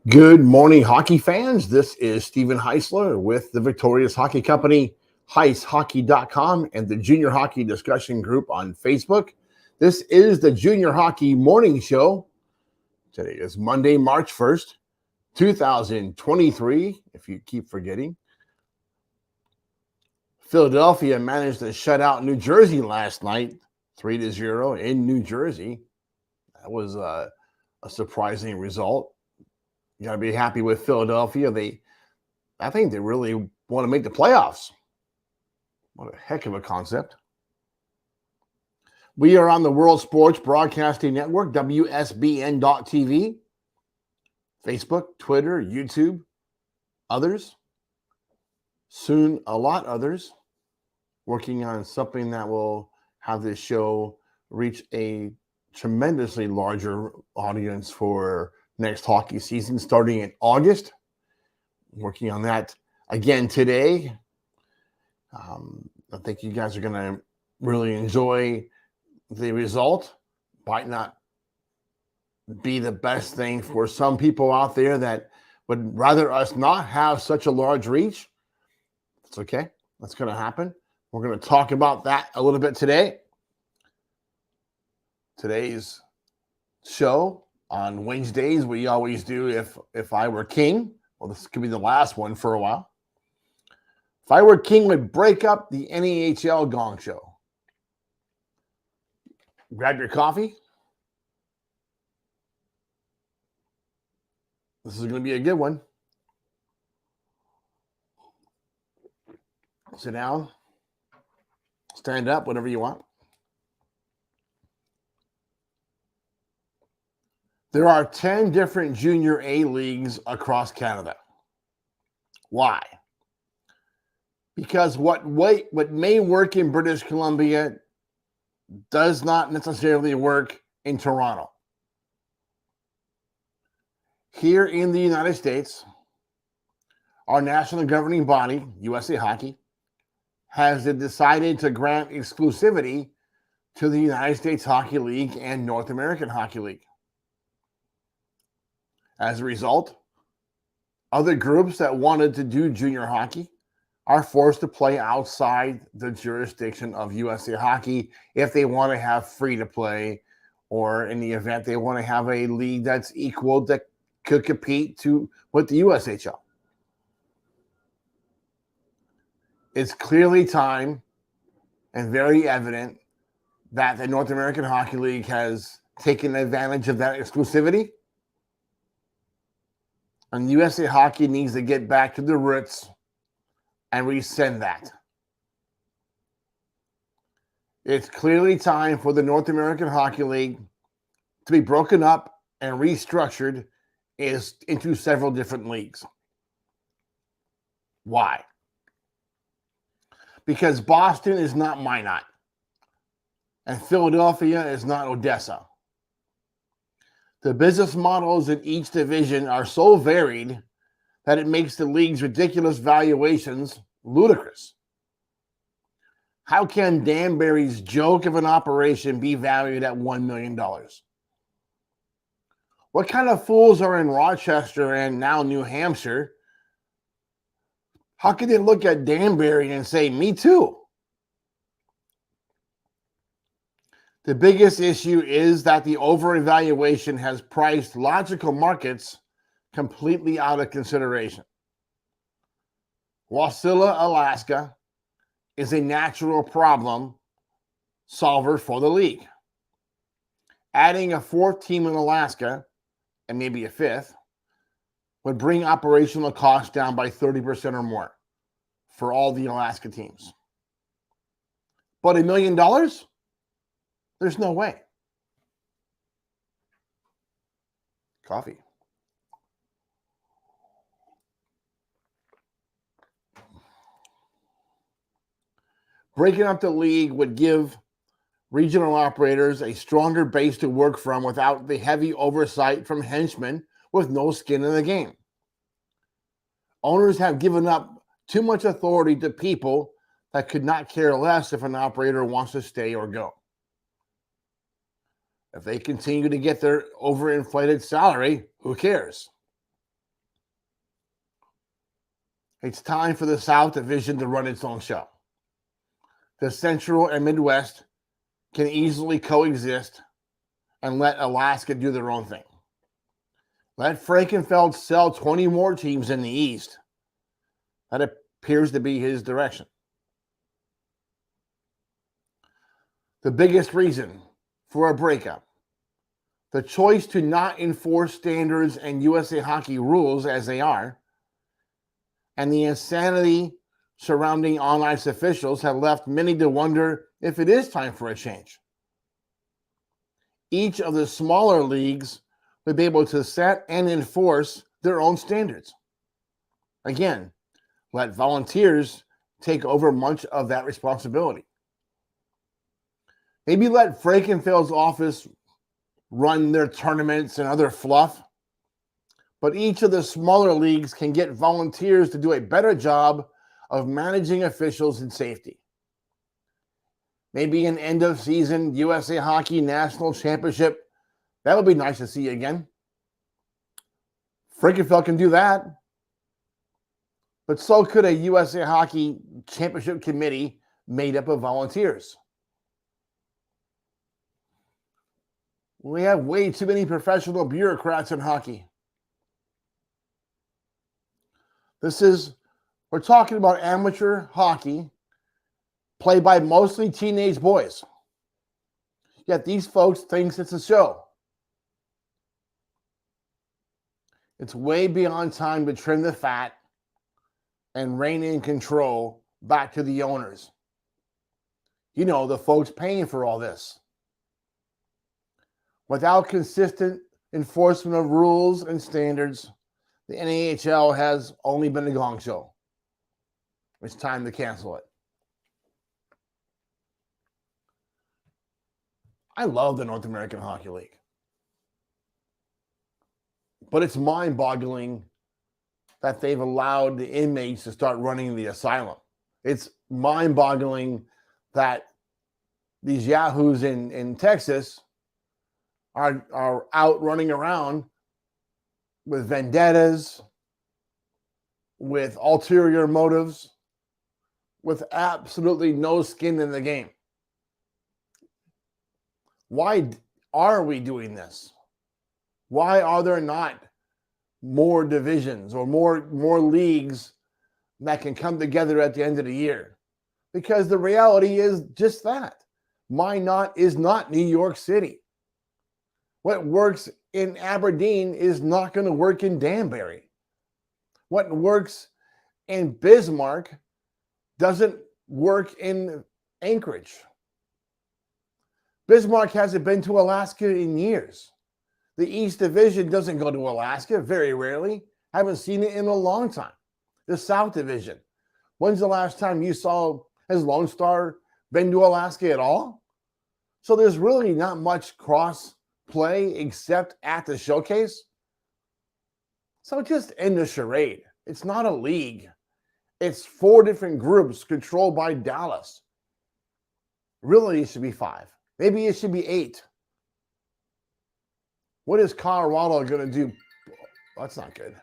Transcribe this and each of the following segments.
Good morning, hockey fans. This is Stephen Heisler with the Victorious Hockey Company, HeisHockey.com, and the Junior Hockey Discussion Group on Facebook. This is the Junior Hockey Morning Show. Today is Monday, March 1st, 2023, if you keep forgetting. Philadelphia managed to shut out New Jersey last night, 3-0 in New Jersey. That was a surprising result. You got to be happy with Philadelphia. I think they really want to make the playoffs. What a heck of a concept. We are on the World Sports Broadcasting Network, WSBN.TV, Facebook, Twitter, YouTube, others. Soon, a lot others. Working on something that will have this show reach a tremendously larger audience for next hockey season starting in August. Working on that again today. I think you guys are going to really enjoy the result. Might not be the best thing for some people out there that would rather us not have such a large reach. It's okay. That's going to happen. We're going to talk about that a little bit today. Today's show on Wednesdays, we always do If I Were King. Well, this could be the last one for a while. If I Were King would break up the NAHL Gong Show. Grab your coffee. This is going to be a good one. Sit down. Stand up, whatever you want. There are 10 different Junior A leagues across Canada. Why? Because what may work in British Columbia does not necessarily work in Toronto. Here in the United States, our national governing body, USA Hockey, has decided to grant exclusivity to the United States Hockey League and North American Hockey League. As a result, other groups that wanted to do junior hockey are forced to play outside the jurisdiction of USA Hockey if they want to have free to play, or in the event they want to have a league that's equal that could compete with the USHL. It's clearly time and very evident that the North American Hockey League has taken advantage of that exclusivity. And USA Hockey needs to get back to the roots and rescind that. It's clearly time for the North American Hockey League to be broken up and restructured into several different leagues. Why? Because Boston is not Minot, and Philadelphia is not Odessa. The business models in each division are so varied that it makes the league's ridiculous valuations ludicrous. How can Danbury's joke of an operation be valued at $1 million? What kind of fools are in Rochester and now New Hampshire? How can they look at Danbury and say, me too? The biggest issue is that the over-evaluation has priced logical markets completely out of consideration. Wasilla, Alaska is a natural problem solver for the league. Adding a fourth team in Alaska, and maybe a fifth, would bring operational costs down by 30% or more for all the Alaska teams. But $1 million? There's no way. Coffee. Breaking up the league would give regional operators a stronger base to work from without the heavy oversight from henchmen with no skin in the game. Owners have given up too much authority to people that could not care less if an operator wants to stay or go. If they continue to get their overinflated salary, who cares? It's time for the South Division to run its own show. The Central and Midwest can easily coexist and let Alaska do their own thing. Let Frankenfeld sell 20 more teams in the East. That appears to be his direction. The biggest reason for a breakup, the choice to not enforce standards and USA Hockey rules as they are, and the insanity surrounding on-ice officials have left many to wonder if it is time for a change. Each of the smaller leagues will be able to set and enforce their own standards. Again, let volunteers take over much of that responsibility. Maybe let Frankenfeld's office run their tournaments and other fluff, but each of the smaller leagues can get volunteers to do a better job of managing officials and safety. Maybe an end-of-season USA Hockey National Championship. That would be nice to see again. Frankenfeld can do that. But so could a USA Hockey Championship Committee made up of volunteers. We have way too many professional bureaucrats in hockey. We're talking about amateur hockey played by mostly teenage boys. Yet these folks think it's a show. It's way beyond time to trim the fat and rein in control back to the owners. You know, the folks paying for all this. Without consistent enforcement of rules and standards, the NAHL has only been a gong show. It's time to cancel it. I love the North American Hockey League. But it's mind-boggling that they've allowed the inmates to start running the asylum. It's mind-boggling that these yahoos in Texas are out running around with vendettas, with ulterior motives, with absolutely no skin in the game. Why are we doing this? Why are there not more divisions or more leagues that can come together at the end of the year? Because the reality is just that. Minot is not New York City. What works in Aberdeen is not going to work in Danbury. What works in Bismarck doesn't work in Anchorage. Bismarck hasn't been to Alaska in years. The East Division doesn't go to Alaska, very rarely. Haven't seen it in a long time. The South Division. When's the last time you has Lone Star been to Alaska at all? So there's really not much cross play except at the showcase. So just end the charade. It's not a league. It's 4 different groups controlled by Dallas. Really, it should be 5. Maybe it should be 8. What is Colorado going to do? That's not good.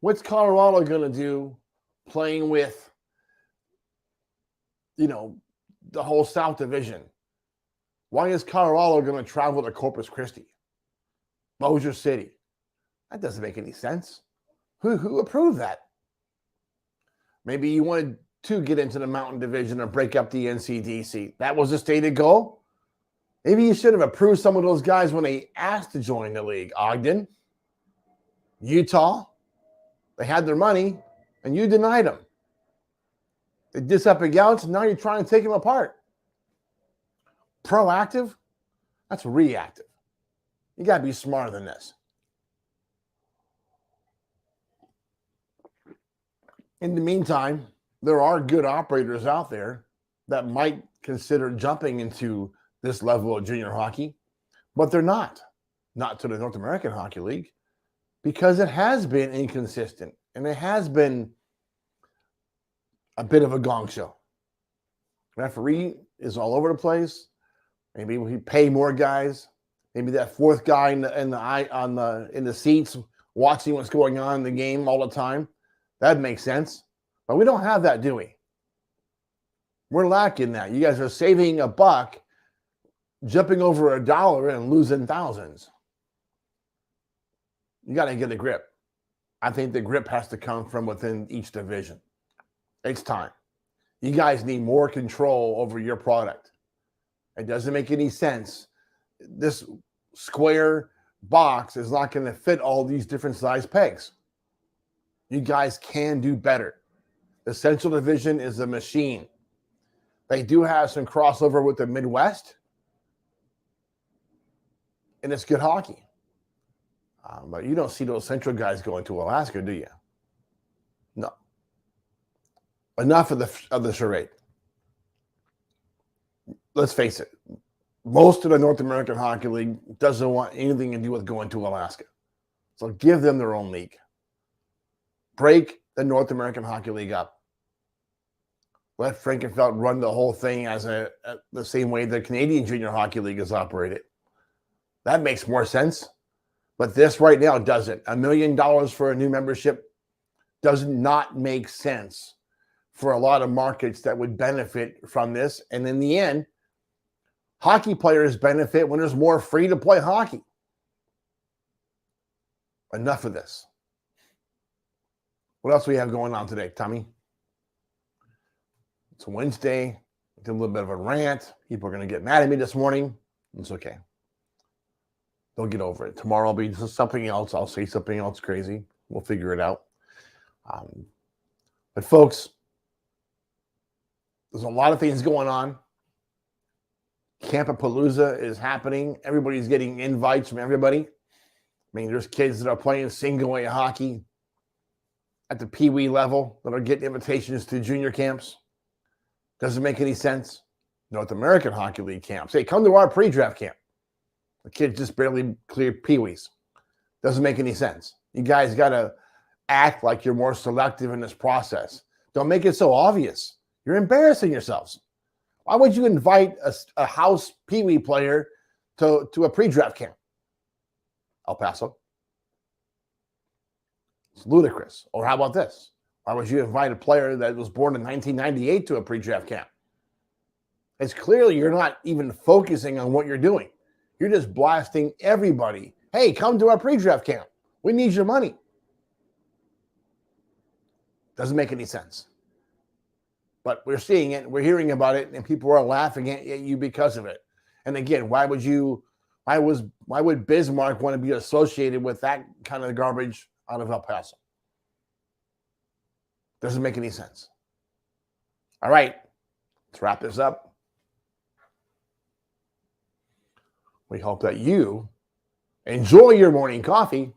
What's Colorado going to do playing with, the whole South Division? Why is Colorado going to travel to Corpus Christi, Bossier City? That doesn't make any sense. Who approved that? Maybe you wanted to get into the Mountain Division or break up the NCDC. That was the stated goal. Maybe you should have approved some of those guys when they asked to join the league. Ogden, Utah, they had their money, and you denied them. They did something else, and now you're trying to take them apart. Proactive? That's reactive. You got to be smarter than this. In the meantime, there are good operators out there that might consider jumping into this level of junior hockey, but they're not to the North American Hockey League, because it has been inconsistent and it has been a bit of a gong show. Referee is all over the place. Maybe we pay more guys. Maybe that 4th guy in the seats watching what's going on in the game all the time. That makes sense. But we don't have that, do we? We're lacking that. You guys are saving a buck, jumping over $1 and losing thousands. You got to get a grip. I think the grip has to come from within each division. It's time. You guys need more control over your product. It doesn't make any sense. This square box is not going to fit all these different size pegs. You guys can do better. The Central Division is a machine. They do have some crossover with the Midwest, and it's good hockey. But you don't see those Central guys going to Alaska, do you? No. Enough of the charade. Let's face it. Most of the North American Hockey League doesn't want anything to do with going to Alaska. So give them their own league. Break the North American Hockey League up. Let Frankenfeld run the whole thing as the same way the Canadian Junior Hockey League is operated. That makes more sense. But this right now doesn't. $1 million for a new membership does not make sense for a lot of markets that would benefit from this. And in the end, hockey players benefit when there's more free-to-play hockey. Enough of this. What else do we have going on today, Tommy? It's Wednesday. I did a little bit of a rant. People are going to get mad at me this morning. It's okay. They'll get over it. Tomorrow will be just something else. I'll say something else crazy. We'll figure it out. But folks, there's a lot of things going on. Campapalooza is happening. Everybody's getting invites from everybody. I mean, there's kids that are playing single-A hockey at the Pee Wee level that are getting invitations to junior camps. Doesn't make any sense. North American Hockey League camps. Hey, come to our pre-draft camp. The kids just barely cleared Pee Wees. Doesn't make any sense. You guys got to act like you're more selective in this process. Don't make it so obvious. You're embarrassing yourselves. Why would you invite a house Pee Wee player to a pre-draft camp? El Paso. It's ludicrous. Or how about this? Why would you invite a player that was born in 1998 to a pre-draft camp? It's clearly you're not even focusing on what you're doing. You're just blasting everybody. Hey, come to our pre-draft camp. We need your money. Doesn't make any sense. But we're seeing it, we're hearing about it, and people are laughing at you because of it. And again, why would Bismarck want to be associated with that kind of garbage out of El Paso? Doesn't make any sense. All right, let's wrap this up. We hope that you enjoy your morning coffee